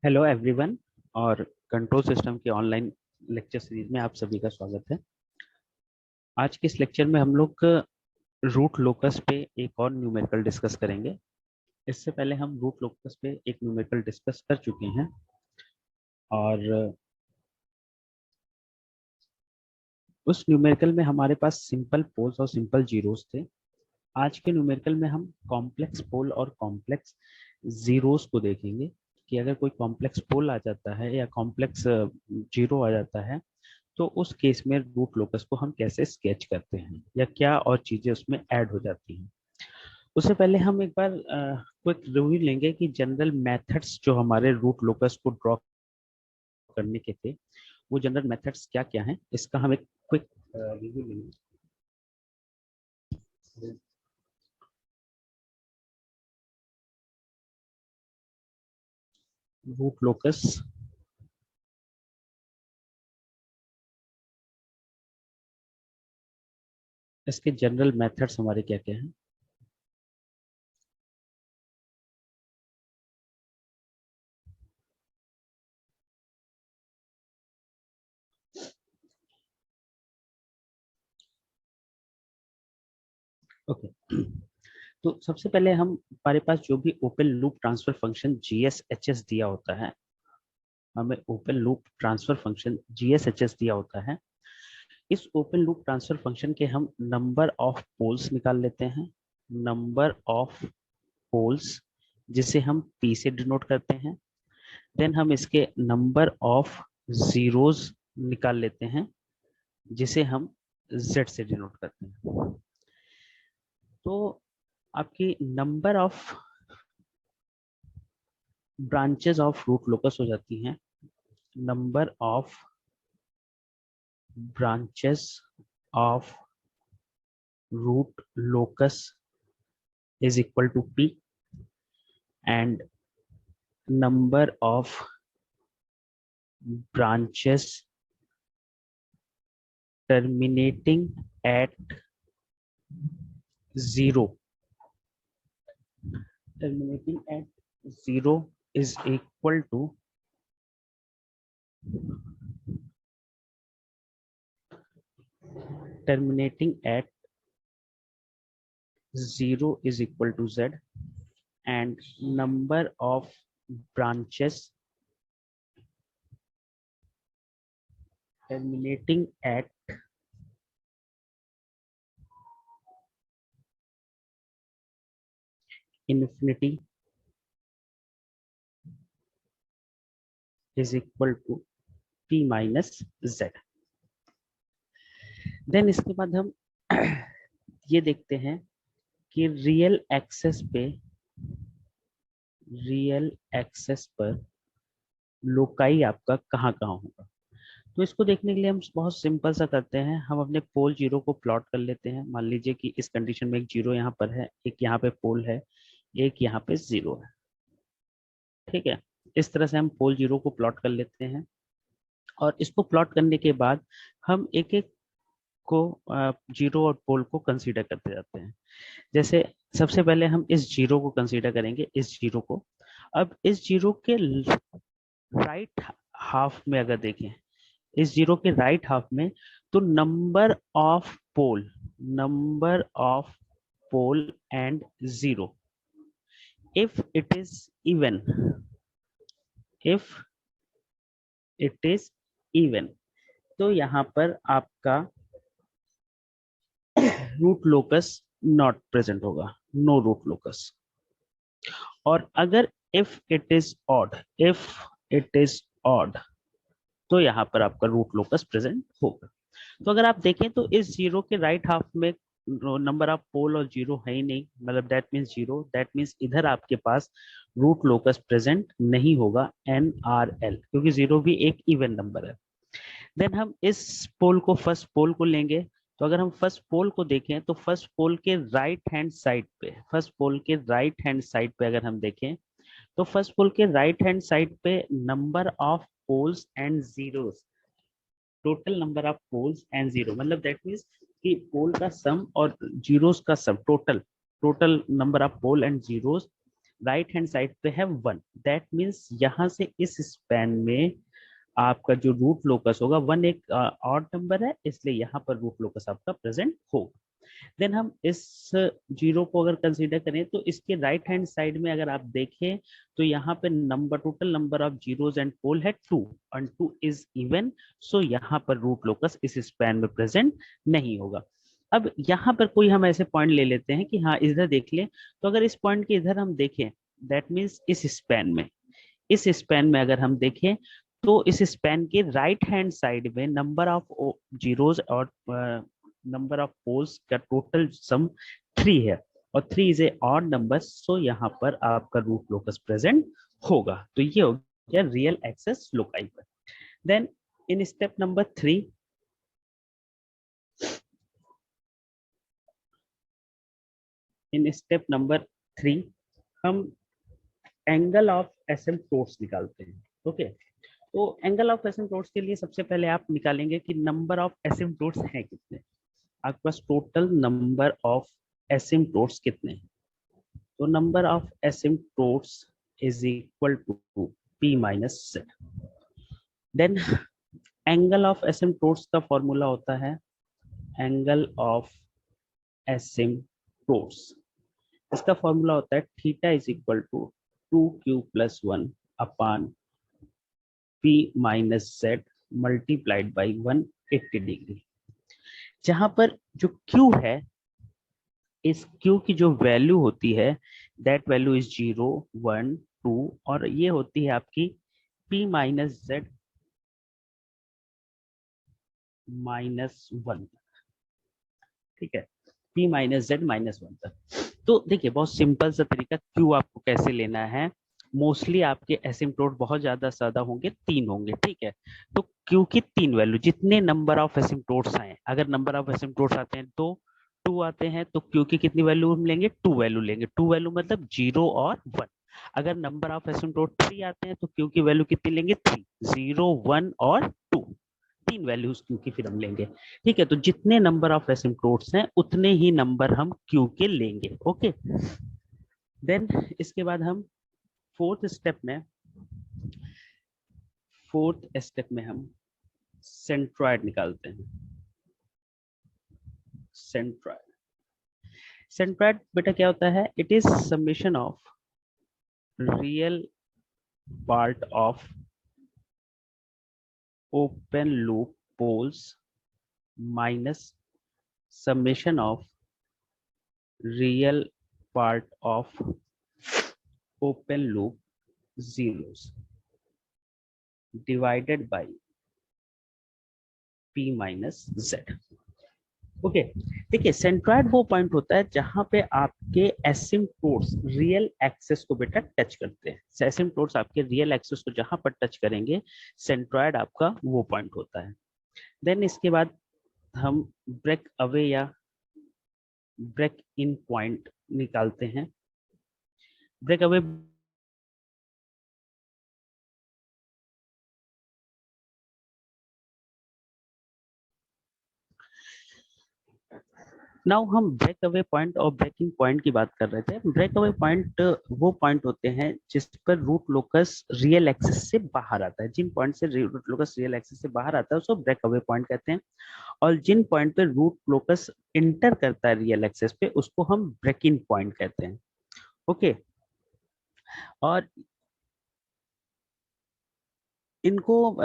Hello everyone. और control system के online lecture series में आप सभी का स्वागत है। आज के इस लेक्चर में हम लोग रूट लोकस पे एक और न्यूमेरिकल डिस्कस करेंगे। इससे पहले हम रूट लोकस पे एक न्यूमेरिकल डिस्कस कर चुके हैं और उस न्यूमेरिकल में हमारे पास सिंपल पोल्स और सिंपल जीरोस थे। आज के न्यूमेरिकल में हम कॉम्प्लेक्स पोल और कॉम्प्लेक्स जीरोस को देखेंगे कि अगर कोई कॉम्प्लेक्स पोल आ जाता है या कॉम्प्लेक्स जीरो आ जाता है तो उस केस में रूट लोकस को हम कैसे स्केच करते हैं या क्या और चीजें उसमें ऐड हो जाती हैं। उससे पहले हम एक बार क्विक रिव्यू लेंगे कि जनरल मेथड्स जो हमारे रूट लोकस को ड्रॉ करने के थे वो जनरल मेथड्स क्या क्या हैं, इसका हम एक क्विक रिव्यू लेंगे। रूट लोकस इसके जनरल मेथड्स हमारे क्या क्या हैं। ओके तो सबसे पहले हमारे पास जो भी open loop transfer function GSHS दिया होता है, हमें open loop transfer function GSHS दिया होता है। इस ओपन लूप ट्रांसफर फंक्शन के हम नंबर ऑफ पोल्स निकाल लेते हैं। नंबर ऑफ पोल्स जिसे हम P से डिनोट करते हैं। देन हम इसके नंबर ऑफ जीरोस निकाल लेते हैं जिसे हम Z से डिनोट करते हैं। तो आपकी number of branches of root locus हो जाती हैं number of branches of root locus is equal to P and number of branches terminating at zero is equal to terminating at 0 is equal to Z and number of branches terminating at infinity is equal to P minus Z। Then इसके बाद हम ये देखते हैं कि real access पर loci आपका कहाँ कहाँ होगा। तो इसको देखने के लिए हम बहुत सिंपल सा करते हैं, हम अपने पोल जीरो को प्लॉट कर लेते हैं। मान लीजिए कि इस कंडीशन में एक जीरो यहाँ पर है, एक यहाँ पे पोल है, एक यहाँ पे जीरो है। ठीक है, इस तरह से हम पोल जीरो को प्लॉट कर लेते हैं और इसको प्लॉट करने के बाद हम एक एक को जीरो और पोल को कंसीडर करते जाते हैं। जैसे सबसे पहले हम इस जीरो को कंसीडर करेंगे, इस जीरो को। अब इस जीरो के राइट हाफ में अगर देखें, इस जीरो के राइट हाफ में, तो number of pole and zero if it is even तो यहाँ पर आपका रूट लोकस नॉट प्रेजेंट होगा, नो रूट लोकस। और अगर इफ इट इज ऑड तो यहाँ पर आपका रूट लोकस प्रेजेंट होगा। तो अगर आप देखें तो इस जीरो के राइट हाफ में नंबर ऑफ पोल और जीरो है ही नहीं, मतलब that means zero, that means इधर आपके पास रूट लोकस प्रेजेंट नहीं होगा NRL, क्योंकि जीरो भी एक इवन नंबर है। देन हम इस पोल को, फर्स्ट पोल को लेंगे। तो अगर हम फर्स्ट पोल को देखें तो फर्स्ट पोल के राइट हैंड साइड पे अगर हम देखें तो फर्स्ट पोल के राइट हैंड साइड पे number of poles and zeros, total number of poles and zero, मतलब दैट मीन्स कि पोल का सम और जीरोस का sum, total number of pole and zeros right hand side पे है 1, that means यहाँ से इस स्पैन में आपका जो रूट लोकस होगा 1 एक ऑड नंबर है, इसलिए यहाँ पर रूट लोकस आपका प्रेजेंट होगा। देन हम इस जीरो को अगर कंसीडर करें तो इसके राइट हैंड साइड में अगर आप देखें तो यहाँ पे number, total number of zeros and pole है 2 एंड 2 इज इवन, सो यहाँ पर रूट लोकस इस स्पैन में प्रेजेंट नहीं होगा। अब यहाँ पर कोई हम ऐसे पॉइंट ले लेते हैं कि हाँ इधर देख लें, तो अगर इस पॉइंट के इधर हम देखें, दैट मीन्स इस स्पैन में अगर हम देखें तो इस स्पैन के राइट हैंड साइड में नंबर ऑफ जीरोस और नंबर ऑफ पोल्स का टोटल सम 3 है और 3 इज ए ऑड नंबर, सो यहाँ पर आपका रूट लोकस प्रेजेंट होगा। तो ये हो गया रियल एक्सेस लोकाई पर। देन इन स्टेप नंबर 3, हम एंगल ऑफ एसिम्प्टोट्स निकालते हैं। ओके, तो एंगल ऑफ एसिम्प्टोट्स के लिए सबसे पहले आप निकालेंगे कि नंबर ऑफ एसिम्प्टोट्स हैं कितने, आपके पास टोटल नंबर ऑफ एसिम्प्टोट्स कितने हैं। तो number of asymptotes is equal to p minus z। Then angle of asymptotes का फॉर्मूला होता है एंगल ऑफ एसिम्प्टोट्स, इसका फॉर्मूला होता है theta is equal to 2q plus 1 upon p minus z multiplied by 180 degree. जहां पर जो q है, इस q की जो वैल्यू होती है दैट वैल्यू इज 0 1 2 और ये होती है आपकी p माइनस z माइनस 1, ठीक है, p माइनस z माइनस 1 तक। तो देखिए बहुत सिंपल सा तरीका, q आपको कैसे लेना है, मोस्टली आपके एसिम्प्टोट बहुत ज्यादा होंगे, 3 होंगे, ठीक है। तो q की 3 वैल्यू, जितने नंबर ऑफ एसिम्प्टोट्स आए, अगर नंबर ऑफ एसिम्प्टोट्स आते हैं तो 2 आते हैं, तो q की कितनी वैल्यू हम लेंगे, 2 वैल्यू लेंगे। 2 वैल्यू मतलब 0 और 1। अगर नंबर ऑफ एसिम्प्टोट 3 आते हैं तो q की वैल्यू कितनी लेंगे, 3, 0 1 और 2, 3 वैल्यूज q की फिर हम लेंगे, ठीक है। तो जितने नंबर ऑफ एसिम्प्टोट्स हैं उतने ही नंबर हम q के लेंगे। ओके, देन इसके बाद हम फोर्थ स्टेप में हम सेंट्रॉइड निकालते हैं। सेंट्रॉइड बेटा क्या होता है, it is summation of real part of open loop poles minus summation of real part of open loop zeros divided by p minus z। Okay, देखिए सेंट्रॉइड वो पॉइंट होता है जहां पे आपके एसिम्प्टोट्स रियल एक्सेस को बेटा टच करते हैं। एसिम्प्टोट्स आपके रियल एक्सेस को जहां पर टच करेंगे, सेंट्रॉइड आपका वो पॉइंट होता है। देन इसके बाद हम ब्रेक अवे या ब्रेक इन पॉइंट निकालते हैं। ब्रेक अवे नाउ हम ब्रेक अवे पॉइंट और ब्रेकिंग पॉइंट की बात कर रहे थे। ब्रेक अवे पॉइंट वो पॉइंट होते हैं जिस पर रूट लोकस रियल एक्सिस से बाहर आता है। जिन पॉइंट से रूट लोकस रियल एक्सिस से बाहर आता है उसको ब्रेक अवे पॉइंट कहते हैं, और जिन पॉइंट पे रूट लोकस इंटर करता है रियल एक्सिस पे उसको हम ब्रेकिंग पॉइंट कहते हैं। ओके, और इनको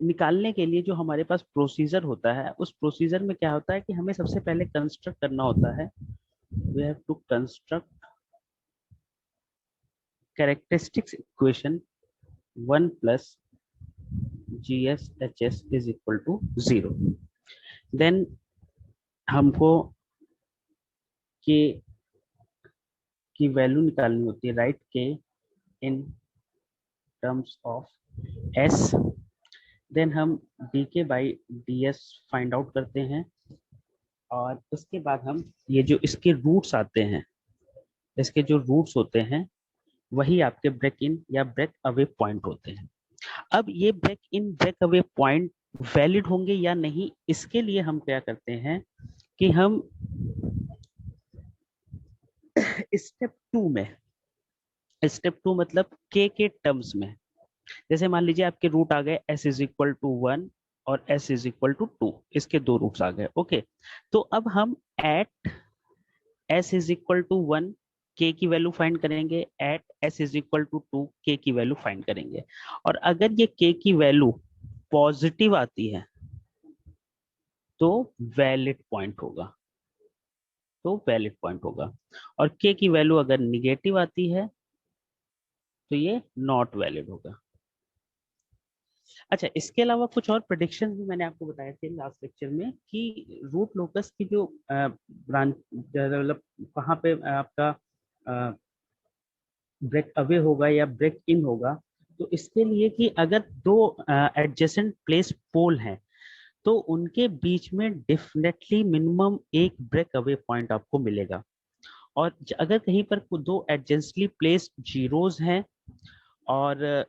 निकालने के लिए जो हमारे पास प्रोसीजर होता है, उस प्रोसीजर में क्या होता है कि हमें सबसे पहले कंस्ट्रक्ट करना होता है, we have to construct characteristics equation 1 plus GSHS is equal to 0। Then हमको के की वैल्यू निकालनी होती है, right K in terms of S. देन हम dk by ds find out करते हैं, और उसके बाद हम ये जो इसके रूट्स आते हैं, इसके जो रूट्स होते हैं वही आपके ब्रेक इन या ब्रेक अवे पॉइंट होते हैं। अब ये break in break away point valid होंगे या नहीं, इसके लिए हम क्या करते हैं कि हम स्टेप 2 में स्टेप 2 मतलब के टर्म्स में, जैसे मान लीजिए आपके रूट आ गए s इज इक्वल टू 1 और s इज इक्वल टू 2, इसके दो रूट्स आ गए। ओके, तो अब हम at s is equal to 1 k की वैल्यू फाइंड करेंगे, at s is equal to 2 k की वैल्यू फाइंड करेंगे। और अगर ये k की वैल्यू पॉजिटिव आती है तो वैलिड पॉइंट होगा, तो वैलिड पॉइंट होगा। और k की वैल्यू अगर निगेटिव आती है तो ये नॉट वैलिड होगा। अच्छा, इसके अलावा कुछ और प्रेडिक्शन भी मैंने आपको बताए थे लास्ट लेक्चर में कि रूट लोकस की जो ब्रांच मतलब कहाँ पे आपका ब्रेक अवे होगा या ब्रेक इन होगा, तो इसके लिए कि अगर दो एडजेसेंट प्लेस पोल हैं तो उनके बीच में डेफिनेटली मिनिमम एक ब्रेक अवे पॉइंट आपको मिलेगा। और अगर कहीं पर दो एडजेंटली प्लेस जीरोस हैं और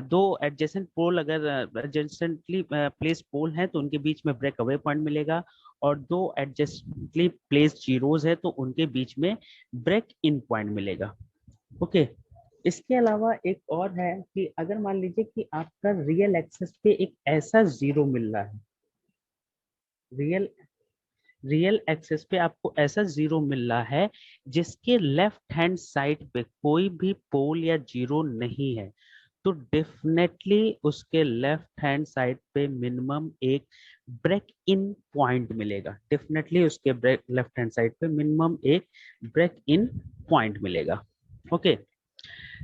दो एडजेसेंट पोल अगर एडजेसेंटली प्लेस पोल हैं तो उनके बीच में ब्रेक अवे पॉइंट मिलेगा, और दो एडजेसेंटली प्लेस जीरोस है तो उनके बीच में ब्रेक इन पॉइंट मिलेगा। ओके, इसके अलावा एक और है कि अगर मान लीजिए कि आपका रियल एक्सेस पे एक ऐसा जीरो मिल रहा है, रियल रियल एक्सेस पे आपको ऐसा जीरो मिल रहा है जिसके लेफ्ट हैंड साइड पे कोई भी पोल या जीरो नहीं है, तो डेफिनेटली उसके लेफ्ट हैंड साइड पे मिनिमम एक ब्रेक इन पॉइंट मिलेगा, डेफिनेटली उसके ब्रेक लेफ्ट हैंड साइड पे मिनिमम एक ब्रेक इन पॉइंट मिलेगा। ओके,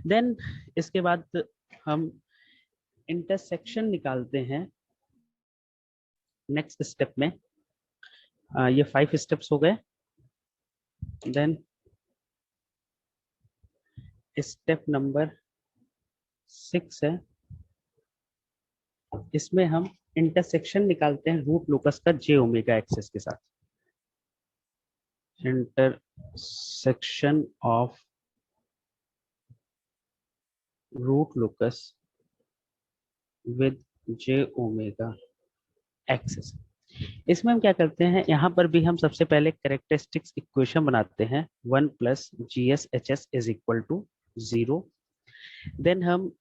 देन इसके बाद हम इंटरसेक्शन निकालते हैं नेक्स्ट स्टेप में। ये 5 स्टेप्स हो गए। देन स्टेप नंबर 6 है, इसमें हम इंटरसेक्शन निकालते हैं रूट लोकस का जे ओमेगा एक्सेस के साथ। Intersection of root locus with J omega axis. इसमें हम क्या करते हैं, यहाँ पर भी हम सबसे पहले कैरेक्टरिस्टिक्स इक्वेशन बनाते हैं, 1 plus G S H S is equal to 0। Then हम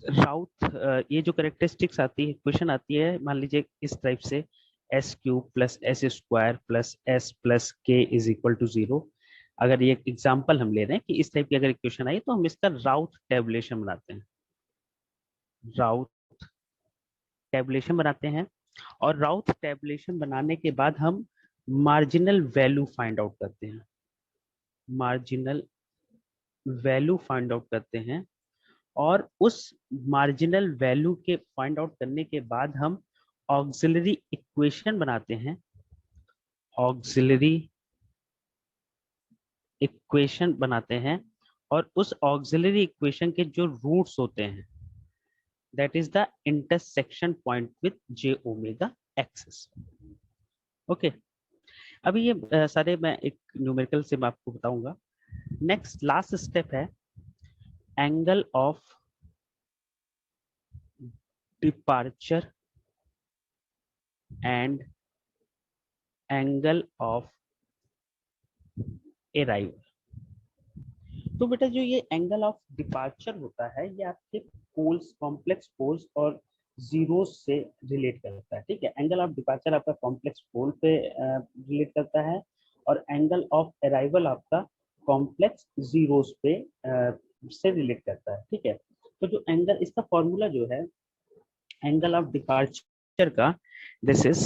राउथ ये जो कैरेक्टरिस्टिक्स आती है, इक्वेशन आती है, मान लीजिए इस टाइप से S cube plus S square plus S plus के इज इक्वल टू 0। अगर ये एग्जांपल हम ले रहे हैं कि इस टाइप की अगर इक्वेशन आई तो हम इसका राउथ टेबुलेशन बनाते हैं, राउथ टेबुलेशन बनाते हैं। और राउथ टेबुलेशन बनाने के बाद हम मार्जिनल वैल्यू फाइंड आउट करते हैं, मार्जिनल वैल्यू फाइंड आउट करते हैं। और उस मार्जिनल वैल्यू के फाइंड आउट करने के बाद हम ऑक्सिलरी इक्वेशन बनाते हैं, ऑक्सिलरी इक्वेशन बनाते हैं। और उस ऑक्सिलरी इक्वेशन के जो रूट्स होते हैं that is the intersection point with J omega axis. Okay, अभी ये सारे मैं एक न्यूमेरिकल से मैं आपको बताऊंगा। नेक्स्ट लास्ट स्टेप है angle of departure and angle of arrival. तो बेटा जो ये एंगल ऑफ डिपार्चर होता है ये आपके पोल्स, कॉम्प्लेक्स पोल्स और जीरोस से रिलेट करता है। ठीक है, एंगल ऑफ डिपार्चर आपका कॉम्प्लेक्स पोल पे रिलेट करता है, और एंगल ऑफ अराइवल आपका कॉम्प्लेक्स जीरोस पे से रिलेट करता है। ठीक है, तो जो एंगल, इसका फॉर्मूला जो है एंगल ऑफ डिपार्चर का, this is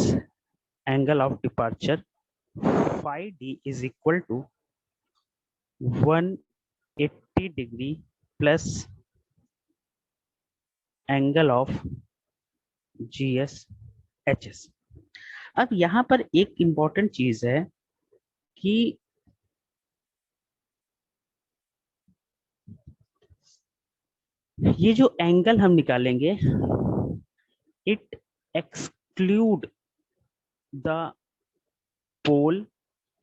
angle of departure phi D is equal to 180 degree plus angle of G S H S. अब यहाँ पर एक इंपॉर्टेंट चीज है कि ये जो एंगल हम निकालेंगे it exclude the pole,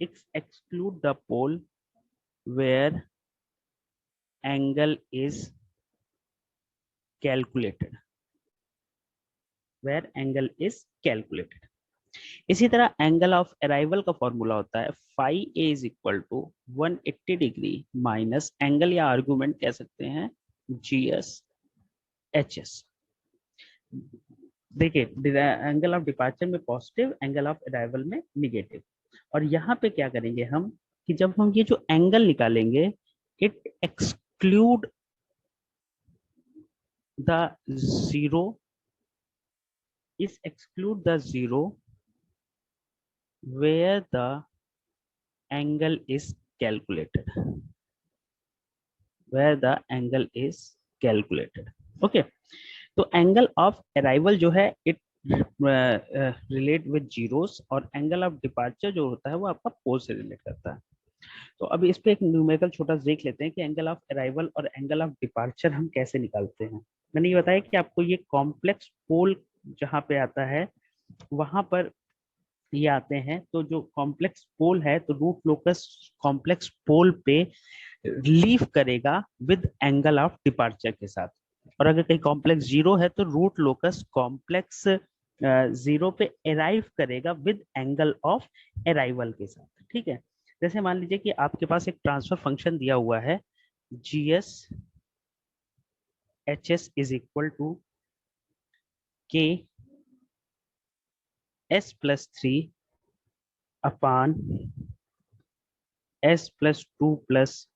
it's exclude the pole where angle is calculated, where angle is calculated. इसी तरह एंगल ऑफ अराइवल का फॉर्मूला होता है phi A is equal to 180 degree minus angle या आर्गुमेंट कह सकते हैं जी एस एच एस। देखिए एंगल ऑफ डिपार्चर में पॉजिटिव, एंगल ऑफ अराइवल में निगेटिव। और यहाँ पे क्या करेंगे हम कि जब हम ये जो एंगल निकालेंगे it exclude the zero, is exclude the zero where the angle is calculated, where the angle is calculated. Okay, तो एंगल ऑफ अराइवल जो है इट रिलेट विद जीरोस, और एंगल ऑफ डिपार्चर जो होता है वो आपका पोल से रिलेट करता है। तो अभी इस पे एक न्यूमेरिकल छोटा देख लेते हैं कि एंगल ऑफ अराइवल और एंगल ऑफ डिपार्चर हम कैसे निकालते हैं। मैंने ये बताया कि आपको ये कॉम्प्लेक्स पोल जहाँ पे आता है वहां पर ये आते हैं, तो जो कॉम्प्लेक्स पोल है तो रूट लोकस कॉम्प्लेक्स पोल पे लीव करेगा विद एंगल ऑफ डिपार्चर के साथ, और अगर कहीं कॉम्प्लेक्स जीरो है तो रूट लोकस कॉम्प्लेक्स जीरो पे अराइव करेगा विद एंगल ऑफ अराइवल के साथ। ठीक है, जैसे मान लीजिए कि आपके पास एक ट्रांसफर फंक्शन दिया हुआ है G S H S is equal to K S plus three upon S plus two plus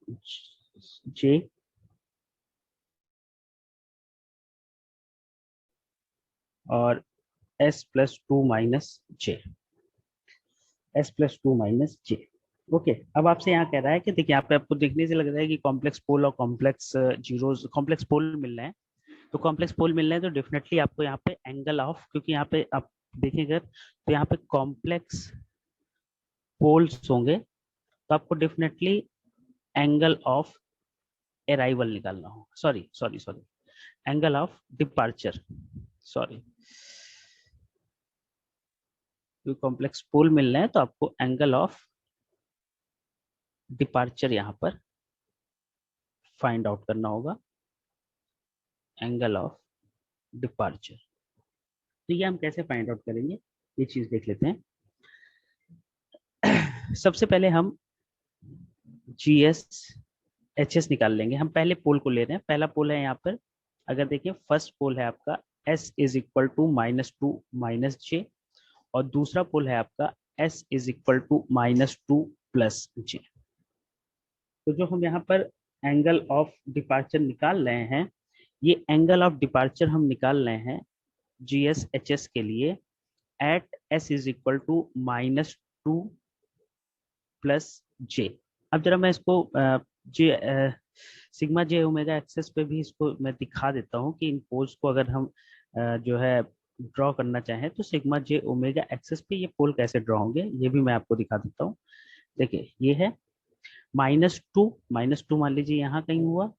J और S plus two minus J, S plus two minus J. Okay, अब आपसे यहाँ कह रहा है कि देखिए यहाँ पे आपको देखने से लग रहा है कि कॉम्प्लेक्स पोल और कॉम्प्लेक्स जीरोस, कॉम्प्लेक्स पोल मिल रहे हैं। तो कॉम्प्लेक्स पोल मिल रहे हैं तो डेफिनेटली आपको यहाँ पे एंगल ऑफ, क्योंकि यहाँ पे आप देखिएगा तो यहाँ पे कॉम्प्लेक्स पोल्स होंगे, तो आपको डेफिनेटली एंगल ऑफ अराइवल निकालना होगा, sorry sorry sorry, angle of departure, sorry, क्योंकि कॉम्प्लेक्स पोल मिल रहे हैं तो आपको एंगल ऑफ डिपार्चर यहाँ पर फाइंड आउट करना होगा, एंगल ऑफ डिपार्चर। तो ये हम कैसे फाइंड आउट करेंगे ये चीज देख लेते हैं। सबसे पहले हम जी एस एच एस निकाल लेंगे। हम पहले पोल को ले रहे हैं, पहला पोल है यहाँ पर, अगर देखिए फर्स्ट पोल है आपका S is equal to -2 minus J, और दूसरा पोल है आपका S is equal to -2 plus J. तो जो हम यहाँ पर एंगल ऑफ डिपार्चर निकाल रहे हैं, ये एंगल ऑफ डिपार्चर हम निकाल रहे हैं जी एस एच एस के लिए at S is equal to -2 plus J. अब जरा मैं इसको J sigma J omega axis पे भी इसको मैं दिखा देता हूँ कि इन पोल्स को अगर हम जो है ड्रॉ करना चाहें तो सिग्मा जे ओमेगा एक्सेस पे ये पोल कैसे ड्रॉ होंगे ये भी मैं आपको दिखा देता हूँ। देखिए ये है -2 मान लीजिए यहाँ कहीं हुआ,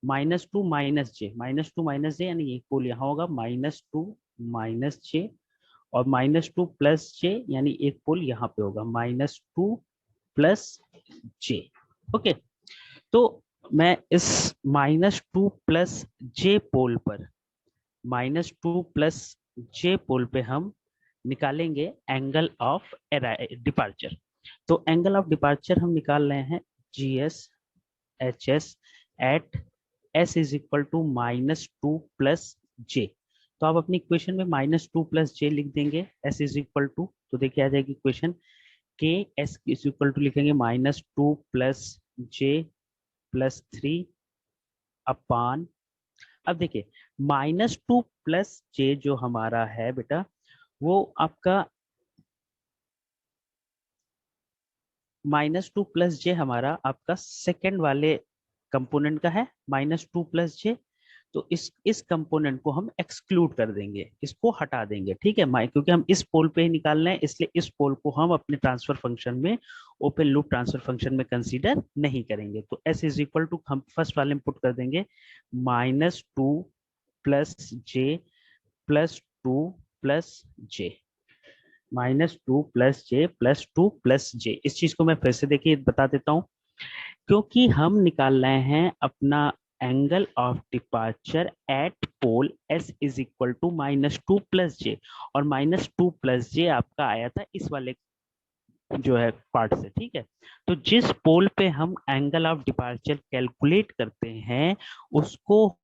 -2 माइनस जे यानी ये पोल यहाँ होगा -2 माइनस जे, और -2 प्लस जे यानी एक पोल यहाँ पे होगा -2 प्लस जे। ओके, तो मैं इस -2 प्लस जे पोल पर, -2 प्लस जे पोल पे हम निकालेंगे एंगल ऑफ डिपार्चर। तो एंगल ऑफ डिपार्चर हम निकाल रहे हैं G S H S at S is equal to -2 plus J. तो आप अपनी इक्वेशन में -2 प्लस जे लिख देंगे, एस इज इक्वल टू, तो देखिए आ जाएगी इक्वेशन के एस इज इक्वल टू लिखेंगे -2 प्लस जे प्लस 3 अपान, अब देखिए -2 प्लस जे जो हमारा है बेटा वो आपका -2 प्लस जे हमारा आपका सेकेंड वाले कंपोनेंट का है -2 प्लस जे। तो इस कंपोनेंट को हम एक्सक्लूड कर देंगे, इसको हटा देंगे, ठीक है, क्योंकि हम इस पोल पे ही निकाल रहे हैं इसलिए इस पोल को हम अपने ट्रांसफर फंक्शन में, ओपन लूप ट्रांसफर फंक्शन में कंसीडर नहीं करेंगे। तो एस इज इक्वल टू हम फर्स्ट वाले में पुट कर देंगे -2 प्लस जे प्लस 2 प्लस जे, -2 प्लस जे प्लस 2 प्लस जे। इस चीज को मैं फिर से देखिए बता देता हूँ, क्योंकि हम निकाल रहे हैं अपना angle of departure at pole S is equal to -2 + j, और -2 + j आपका आया था इस वाले जो है पार्ट से, ठीक है। तो जिस पोल पे हम एंगल ऑफ डिपार्चर कैलकुलेट करते हैं उसको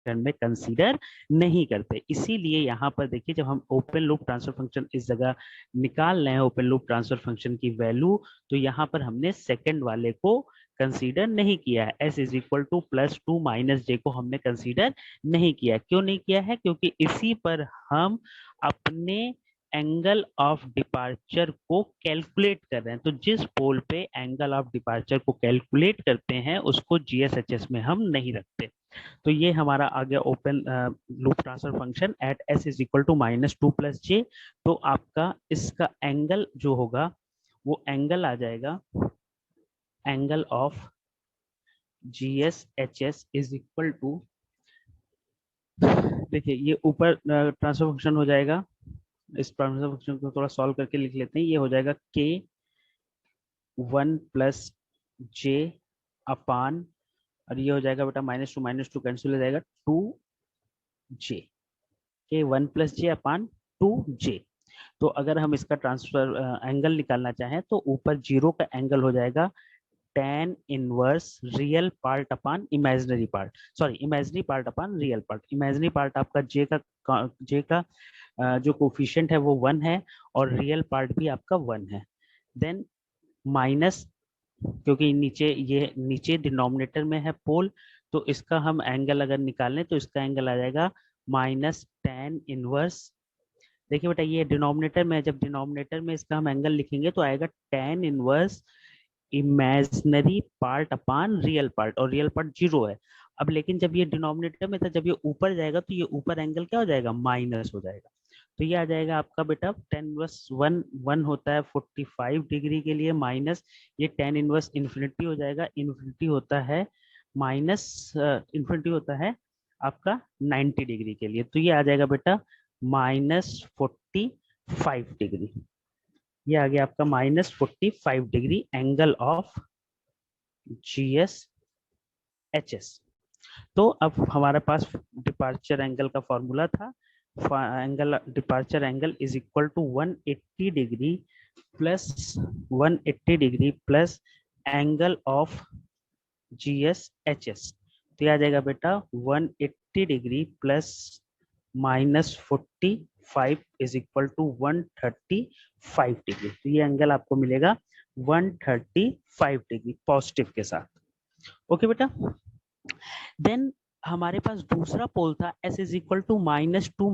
में कंसीडर नहीं करते। इसीलिए यहाँ पर देखिए, जब हम ओपन लूप ट्रांसफर फंक्शन इस जगह निकाल रहे हैं ओपन लूप ट्रांसफर फंक्शन की वैल्यू, तो यहाँ पर हमने सेकंड वाले को कंसीडर नहीं किया है। S is equal to +2 - j को हमने कंसीडर नहीं किया। क्यों नहीं किया है? क्योंकि इसी पर हम अपने एंगल ऑफ डिपार्चर को कैलकुलेट कर रहे हैं। तो जिस पोल पे एंगल ऑफ डिपार्चर को कैलकुलेट करते हैं उसको GSHS में हम नहीं रखते। तो ये हमारा आ गया open loop transfer function at S is equal to -2 + j। तो आपका इसका एंगल जो होगा वो एंगल आ जाएगा, angle of GSHS is equal to, देखिए ये ऊपर ट्रांसफर फंक्शन हो जाएगा, इस ट्रांसफर फंक्शन को थोड़ा सॉल्व करके लिख लेते हैं। ये हो जाएगा K1 + j अपान, और ये हो जाएगा बेटा -2 कैंसिल हो जाएगा 2j, K1 + j अपान 2j। तो अगर हम इसका ट्रांसफर एंगल निकालना चाहें तो ऊपर जीरो का एंगल हो जाएगा tan inverse real part upon imaginary part, sorry imaginary part upon real part. Imaginary part आपका j का जो कोफिशिएंट है वो 1 है, और रियल पार्ट भी आपका 1 है। देन माइनस, क्योंकि नीचे डिनोमिनेटर में है पोल, तो इसका हम एंगल अगर निकालें तो इसका एंगल आ जाएगा -tan इनवर्स। देखिए बेटा ये डिनोमिनेटर में है, जब डिनोमिनेटर में इसका हम एंगल लिखेंगे तो आएगा tan inverse imaginary part upon real part, और रियल पार्ट 0 है। अब लेकिन जब ये डिनोमिनेटर में था, जब ये ऊपर जाएगा तो ये ऊपर एंगल क्या हो जाएगा? माइनस हो जाएगा। तो ये आ जाएगा आपका बेटा tan इनवर्स 1 होता है 45 डिग्री के लिए, माइनस ये tan इनवर्स इन्फिनिटी हो जाएगा, इन्फिनिटी होता है माइनस इन्फिनिटी होता है आपका 90 डिग्री के लिए। तो ये आ जाएगा बेटा -45 डिग्री। ये आ गया आपका -45 डिग्री एंगल ऑफ GSHS। तो अब हमारे पास डिपार्चर एंगल का फॉर्मूला था, angle departure angle is equal to 180 degree plus angle of GSHS। तो आ जाएगा बेटा 180 degree plus -45 is equal to 135 degree. तो ये एंगल आपको मिलेगा 135 डिग्री पॉजिटिव के साथ। ओके बेटा। देन हमारे पास दूसरा पोल था S इज इक्वल टू -2